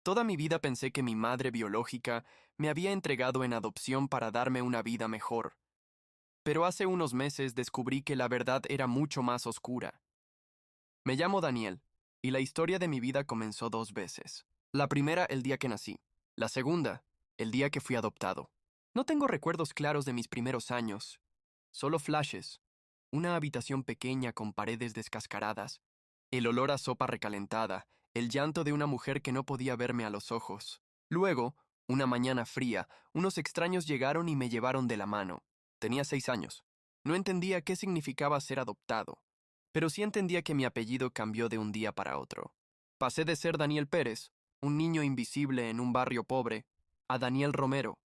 Toda mi vida pensé que mi madre biológica me había entregado en adopción para darme una vida mejor. Pero hace unos meses descubrí que la verdad era mucho más oscura. Me llamo Daniel, y la historia de mi vida comenzó dos veces. La primera el día que nací, la segunda el día que fui adoptado. No tengo recuerdos claros de mis primeros años, solo flashes, una habitación pequeña con paredes descascaradas, el olor a sopa recalentada, el llanto de una mujer que no podía verme a los ojos. Luego, una mañana fría, unos extraños llegaron y me llevaron de la mano. Tenía 6 años. No entendía qué significaba ser adoptado, pero sí entendía que mi apellido cambió de un día para otro. Pasé de ser Daniel Pérez, un niño invisible en un barrio pobre, a Daniel Romero,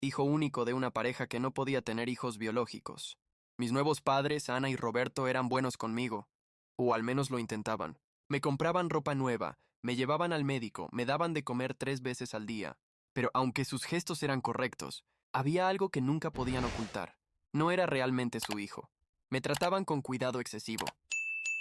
hijo único de una pareja que no podía tener hijos biológicos. Mis nuevos padres, Ana y Roberto, eran buenos conmigo, o al menos lo intentaban. Me compraban ropa nueva, me llevaban al médico, me daban de comer 3 veces al día, pero aunque sus gestos eran correctos, había algo que nunca podían ocultar. No era realmente su hijo. Me trataban con cuidado excesivo,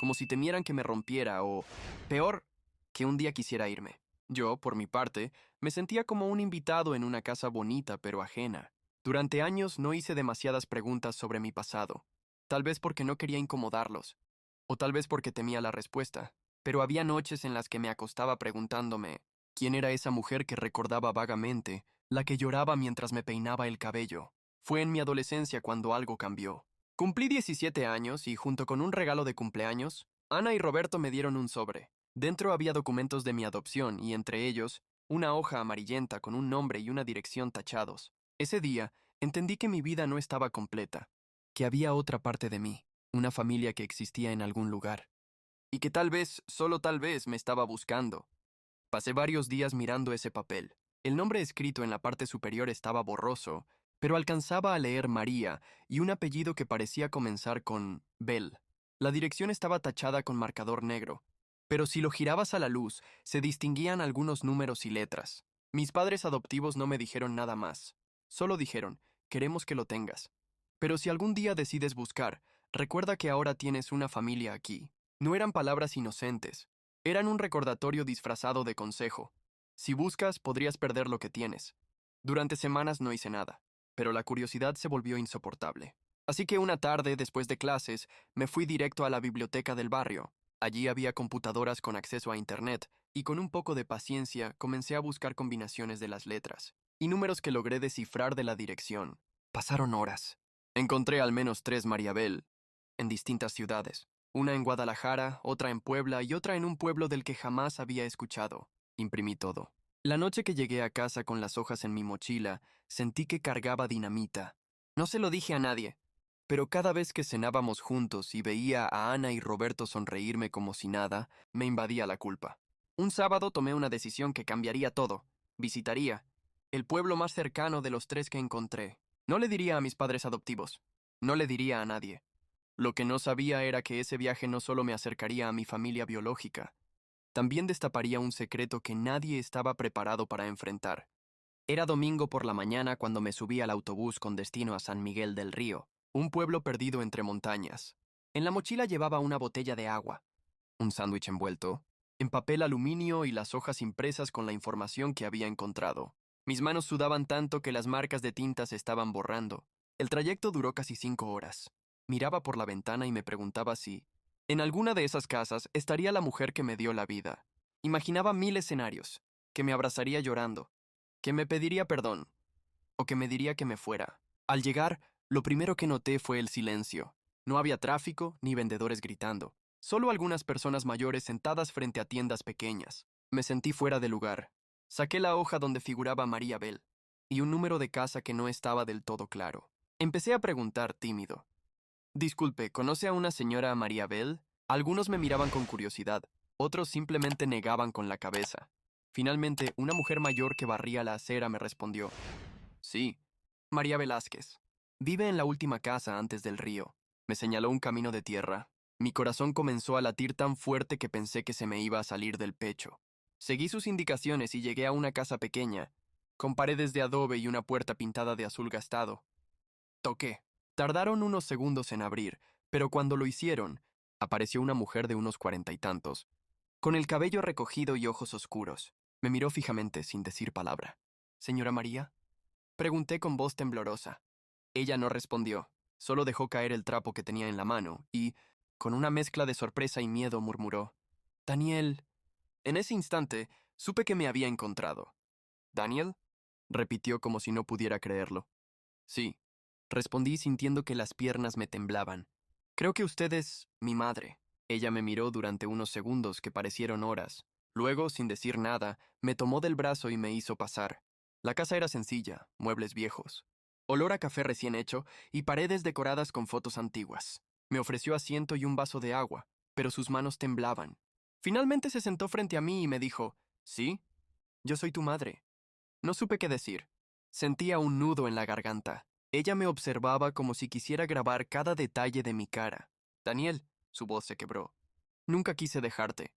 como si temieran que me rompiera o, peor, que un día quisiera irme. Yo, por mi parte, me sentía como un invitado en una casa bonita pero ajena. Durante años no hice demasiadas preguntas sobre mi pasado, tal vez porque no quería incomodarlos, o tal vez porque temía la respuesta, pero había noches en las que me acostaba preguntándome, ¿quién era esa mujer que recordaba vagamente, la que lloraba mientras me peinaba el cabello? Fue en mi adolescencia cuando algo cambió. Cumplí 17 años y junto con un regalo de cumpleaños, Ana y Roberto me dieron un sobre. Dentro había documentos de mi adopción y entre ellos, una hoja amarillenta con un nombre y una dirección tachados. Ese día, entendí que mi vida no estaba completa, que había otra parte de mí, una familia que existía en algún lugar, y que tal vez, solo tal vez, me estaba buscando. Pasé varios días mirando ese papel. El nombre escrito en la parte superior estaba borroso, pero alcanzaba a leer María y un apellido que parecía comenzar con Bell. La dirección estaba tachada con marcador negro, pero si lo girabas a la luz, se distinguían algunos números y letras. Mis padres adoptivos no me dijeron nada más. Solo dijeron, queremos que lo tengas. Pero si algún día decides buscar, recuerda que ahora tienes una familia aquí. No eran palabras inocentes. Eran un recordatorio disfrazado de consejo. Si buscas, podrías perder lo que tienes. Durante semanas no hice nada, pero la curiosidad se volvió insoportable. Así que una tarde, después de clases, me fui directo a la biblioteca del barrio. Allí había computadoras con acceso a Internet, y con un poco de paciencia comencé a buscar combinaciones de las letras, y números que logré descifrar de la dirección. Pasaron horas. Encontré al menos 3 Mariabel, en distintas ciudades. Una en Guadalajara, otra en Puebla y otra en un pueblo del que jamás había escuchado. Imprimí todo. La noche que llegué a casa con las hojas en mi mochila, sentí que cargaba dinamita. No se lo dije a nadie, pero cada vez que cenábamos juntos y veía a Ana y Roberto sonreírme como si nada, me invadía la culpa. Un sábado tomé una decisión que cambiaría todo. Visitaría el pueblo más cercano de los 3 que encontré. No le diría a mis padres adoptivos. No le diría a nadie. Lo que no sabía era que ese viaje no solo me acercaría a mi familia biológica, también destaparía un secreto que nadie estaba preparado para enfrentar. Era domingo por la mañana cuando me subí al autobús con destino a San Miguel del Río, un pueblo perdido entre montañas. En la mochila llevaba una botella de agua, un sándwich envuelto, en papel aluminio y las hojas impresas con la información que había encontrado. Mis manos sudaban tanto que las marcas de tinta se estaban borrando. El trayecto duró casi 5 horas. Miraba por la ventana y me preguntaba si, en alguna de esas casas, estaría la mujer que me dio la vida. Imaginaba 1000 escenarios, que me abrazaría llorando, que me pediría perdón, o que me diría que me fuera. Al llegar, lo primero que noté fue el silencio. No había tráfico ni vendedores gritando, solo algunas personas mayores sentadas frente a tiendas pequeñas. Me sentí fuera de lugar. Saqué la hoja donde figuraba María Bell y un número de casa que no estaba del todo claro. Empecé a preguntar tímido. Disculpe, ¿conoce a una señora María Bell? Algunos me miraban con curiosidad, otros simplemente negaban con la cabeza. Finalmente, una mujer mayor que barría la acera me respondió. Sí, María Velázquez. Vive en la última casa antes del río. Me señaló un camino de tierra. Mi corazón comenzó a latir tan fuerte que pensé que se me iba a salir del pecho. Seguí sus indicaciones y llegué a una casa pequeña, con paredes de adobe y una puerta pintada de azul gastado. Toqué. Tardaron unos segundos en abrir, pero cuando lo hicieron, apareció una mujer de unos 40 y tantos, con el cabello recogido y ojos oscuros. Me miró fijamente, sin decir palabra. ¿Señora María? Pregunté con voz temblorosa. Ella no respondió, solo dejó caer el trapo que tenía en la mano y, con una mezcla de sorpresa y miedo, murmuró: Daniel. En ese instante, supe que me había encontrado. ¿Daniel? Repitió como si no pudiera creerlo. Sí, respondí sintiendo que las piernas me temblaban. Creo que usted es mi madre. Ella me miró durante unos segundos que parecieron horas. Luego, sin decir nada, me tomó del brazo y me hizo pasar. La casa era sencilla, muebles viejos, olor a café recién hecho y paredes decoradas con fotos antiguas. Me ofreció asiento y un vaso de agua, pero sus manos temblaban. Finalmente se sentó frente a mí y me dijo: ¿Sí? Yo soy tu madre. No supe qué decir. Sentía un nudo en la garganta. Ella me observaba como si quisiera grabar cada detalle de mi cara. Daniel, su voz se quebró. Nunca quise dejarte.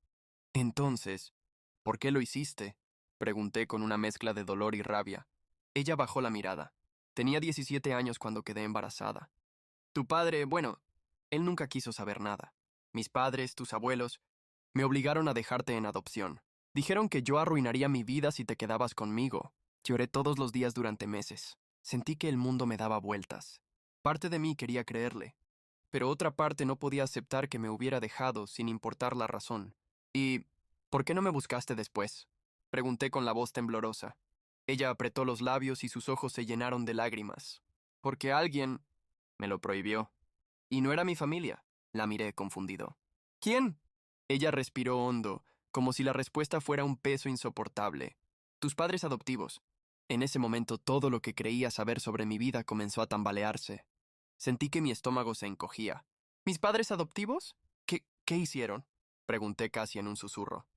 Entonces, ¿por qué lo hiciste? Pregunté con una mezcla de dolor y rabia. Ella bajó la mirada. Tenía 17 años cuando quedé embarazada. Tu padre, bueno, él nunca quiso saber nada. Mis padres, tus abuelos, me obligaron a dejarte en adopción. Dijeron que yo arruinaría mi vida si te quedabas conmigo. Lloré todos los días durante meses. Sentí que el mundo me daba vueltas. Parte de mí quería creerle, pero otra parte no podía aceptar que me hubiera dejado sin importar la razón. ¿Y por qué no me buscaste después? Pregunté con la voz temblorosa. Ella apretó los labios y sus ojos se llenaron de lágrimas. Porque alguien me lo prohibió. Y no era mi familia. La miré confundido. ¿Quién? Ella respiró hondo, como si la respuesta fuera un peso insoportable. Tus padres adoptivos. En ese momento todo lo que creía saber sobre mi vida comenzó a tambalearse. Sentí que mi estómago se encogía. ¿Mis padres adoptivos? ¿Qué hicieron? Pregunté casi en un susurro.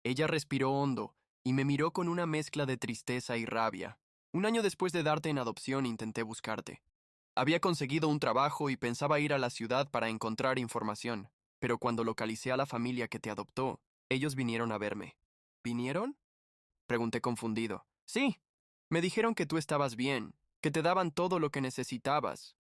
Ella respiró hondo y me miró con una mezcla de tristeza y rabia. Un año después de darte en adopción intenté buscarte. Había conseguido un trabajo y pensaba ir a la ciudad para encontrar información, pero cuando localicé a la familia que te adoptó, ellos vinieron a verme. ¿Vinieron? Pregunté confundido. Sí, me dijeron que tú estabas bien, que te daban todo lo que necesitabas,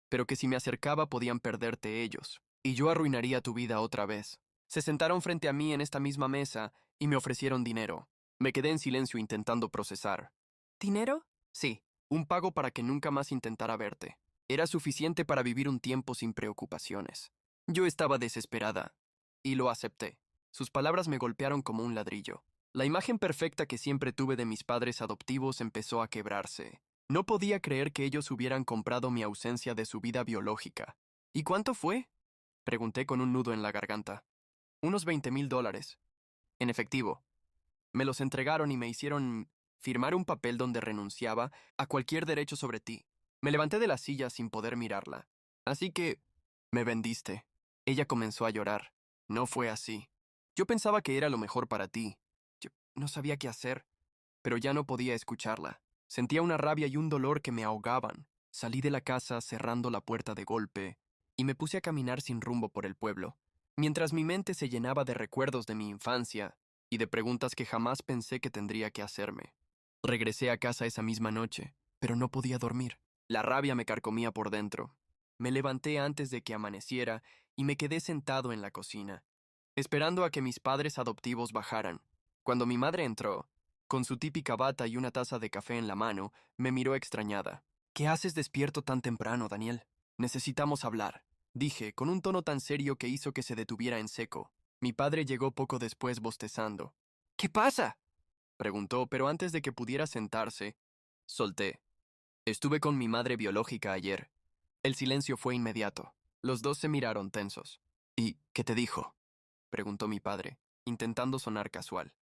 pero que si me acercaba podían perderte ellos, y yo arruinaría tu vida otra vez. Se sentaron frente a mí en esta misma mesa y me ofrecieron dinero. Me quedé en silencio intentando procesar. ¿Dinero? Sí, un pago para que nunca más intentara verte. Era suficiente para vivir un tiempo sin preocupaciones. Yo estaba desesperada, y lo acepté. Sus palabras me golpearon como un ladrillo. La imagen perfecta que siempre tuve de mis padres adoptivos empezó a quebrarse. No podía creer que ellos hubieran comprado mi ausencia de su vida biológica. ¿Y cuánto fue? Pregunté con un nudo en la garganta. Unos $20,000. En efectivo. Me los entregaron y me hicieron firmar un papel donde renunciaba a cualquier derecho sobre ti. Me levanté de la silla sin poder mirarla. Así que me vendiste. Ella comenzó a llorar. No fue así. Yo pensaba que era lo mejor para ti. Yo no sabía qué hacer, pero ya no podía escucharla. Sentía una rabia y un dolor que me ahogaban. Salí de la casa cerrando la puerta de golpe y me puse a caminar sin rumbo por el pueblo, mientras mi mente se llenaba de recuerdos de mi infancia y de preguntas que jamás pensé que tendría que hacerme. Regresé a casa esa misma noche, pero no podía dormir. La rabia me carcomía por dentro. Me levanté antes de que amaneciera y me quedé sentado en la cocina, esperando a que mis padres adoptivos bajaran. Cuando mi madre entró, con su típica bata y una taza de café en la mano, me miró extrañada. ¿Qué haces despierto tan temprano, Daniel? Necesitamos hablar, dije, con un tono tan serio que hizo que se detuviera en seco. Mi padre llegó poco después bostezando. ¿Qué pasa? Preguntó, pero antes de que pudiera sentarse, solté. Estuve con mi madre biológica ayer. El silencio fue inmediato. Los dos se miraron tensos. ¿Y qué te dijo? Preguntó mi padre, intentando sonar casual.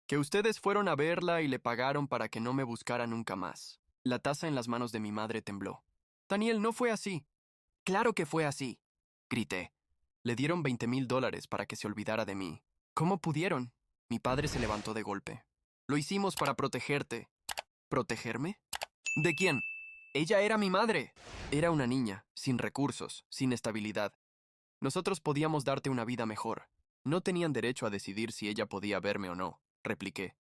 Que ustedes fueron a verla y le pagaron para que no me buscara nunca más. La taza en las manos de mi madre tembló. Daniel, no fue así. Claro que fue así, grité. Le dieron $20,000 para que se olvidara de mí. ¿Cómo pudieron? Mi padre se levantó de golpe. Lo hicimos para protegerte. ¿Protegerme? ¿De quién? Ella era mi madre. Era una niña, sin recursos, sin estabilidad. Nosotros podíamos darte una vida mejor. No tenían derecho a decidir si ella podía verme o no, repliqué,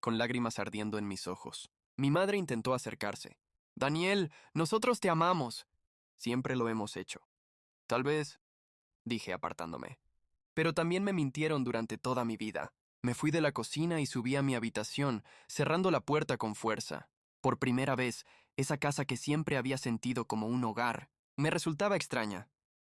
con lágrimas ardiendo en mis ojos. Mi madre intentó acercarse. Daniel, nosotros te amamos. Siempre lo hemos hecho. Tal vez, dije apartándome. Pero también me mintieron durante toda mi vida. Me fui de la cocina y subí a mi habitación, cerrando la puerta con fuerza. Por primera vez, esa casa que siempre había sentido como un hogar me resultaba extraña.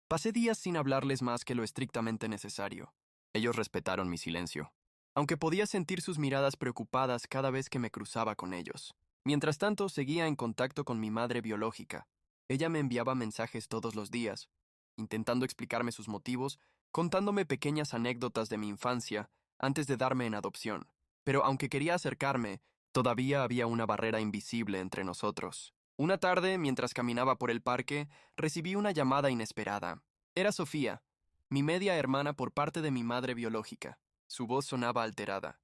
Pasé días sin hablarles más que lo estrictamente necesario. Ellos respetaron mi silencio, aunque podía sentir sus miradas preocupadas cada vez que me cruzaba con ellos. Mientras tanto, seguía en contacto con mi madre biológica. Ella me enviaba mensajes todos los días, intentando explicarme sus motivos, contándome pequeñas anécdotas de mi infancia antes de darme en adopción. Pero aunque quería acercarme, todavía había una barrera invisible entre nosotros. Una tarde, mientras caminaba por el parque, recibí una llamada inesperada. Era Sofía, mi media hermana por parte de mi madre biológica. Su voz sonaba alterada.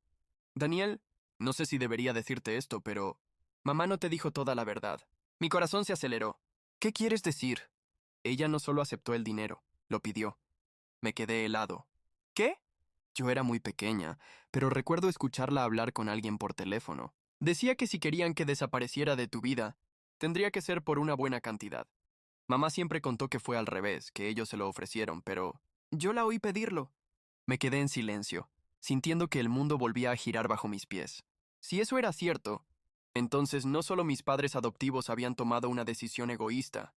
Daniel, no sé si debería decirte esto, pero mamá no te dijo toda la verdad. Mi corazón se aceleró. ¿Qué quieres decir? Ella no solo aceptó el dinero, lo pidió. Me quedé helado. ¿Qué? Yo era muy pequeña, pero recuerdo escucharla hablar con alguien por teléfono. Decía que si querían que desapareciera de tu vida, tendría que ser por una buena cantidad. Mamá siempre contó que fue al revés, que ellos se lo ofrecieron, pero yo la oí pedirlo. Me quedé en silencio, sintiendo que el mundo volvía a girar bajo mis pies. Si eso era cierto, entonces no solo mis padres adoptivos habían tomado una decisión egoísta,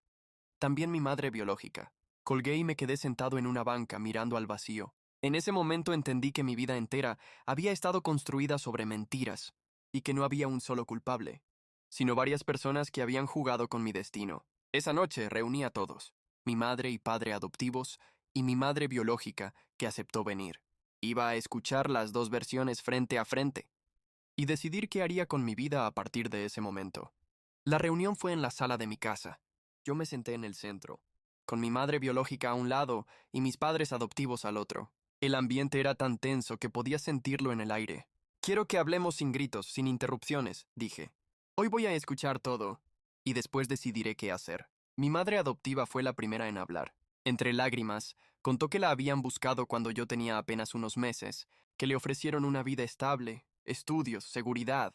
también mi madre biológica. Colgué y me quedé sentado en una banca mirando al vacío. En ese momento entendí que mi vida entera había estado construida sobre mentiras, y que no había un solo culpable, sino varias personas que habían jugado con mi destino. Esa noche reuní a todos, mi madre y padre adoptivos, y mi madre biológica, que aceptó venir. Iba a escuchar las dos versiones frente a frente, y decidir qué haría con mi vida a partir de ese momento. La reunión fue en la sala de mi casa. Yo me senté en el centro, con mi madre biológica a un lado y mis padres adoptivos al otro. El ambiente era tan tenso que podía sentirlo en el aire. Quiero que hablemos sin gritos, sin interrupciones, dije. Hoy voy a escuchar todo, y después decidiré qué hacer. Mi madre adoptiva fue la primera en hablar. Entre lágrimas, contó que la habían buscado cuando yo tenía apenas unos meses, que le ofrecieron una vida estable, estudios, seguridad,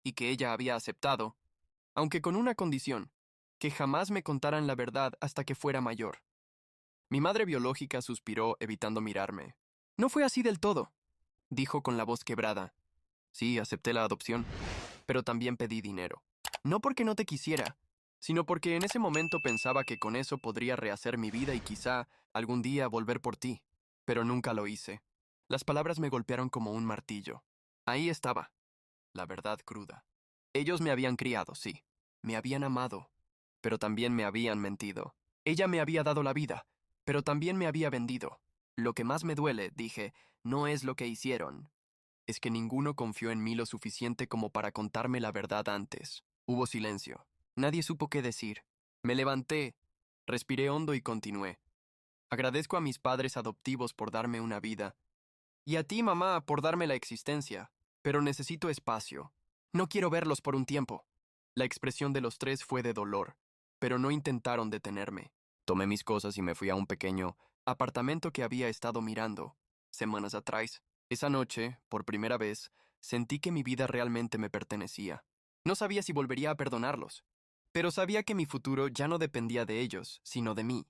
y que ella había aceptado, aunque con una condición, que jamás me contaran la verdad hasta que fuera mayor. Mi madre biológica suspiró, evitando mirarme. No fue así del todo, dijo con la voz quebrada. Sí, acepté la adopción, pero también pedí dinero. No porque no te quisiera, sino porque en ese momento pensaba que con eso podría rehacer mi vida y quizá algún día volver por ti. Pero nunca lo hice. Las palabras me golpearon como un martillo. Ahí estaba, la verdad cruda. Ellos me habían criado, sí. Me habían amado, pero también me habían mentido. Ella me había dado la vida, pero también me había vendido. Lo que más me duele, dije, no es lo que hicieron. Es que ninguno confió en mí lo suficiente como para contarme la verdad antes. Hubo silencio. Nadie supo qué decir. Me levanté, respiré hondo y continué. Agradezco a mis padres adoptivos por darme una vida. Y a ti, mamá, por darme la existencia. Pero necesito espacio. No quiero verlos por un tiempo. La expresión de los tres fue de dolor, pero no intentaron detenerme. Tomé mis cosas y me fui a un pequeño apartamento que había estado mirando semanas atrás. Esa noche, por primera vez, sentí que mi vida realmente me pertenecía. No sabía si volvería a perdonarlos, pero sabía que mi futuro ya no dependía de ellos, sino de mí.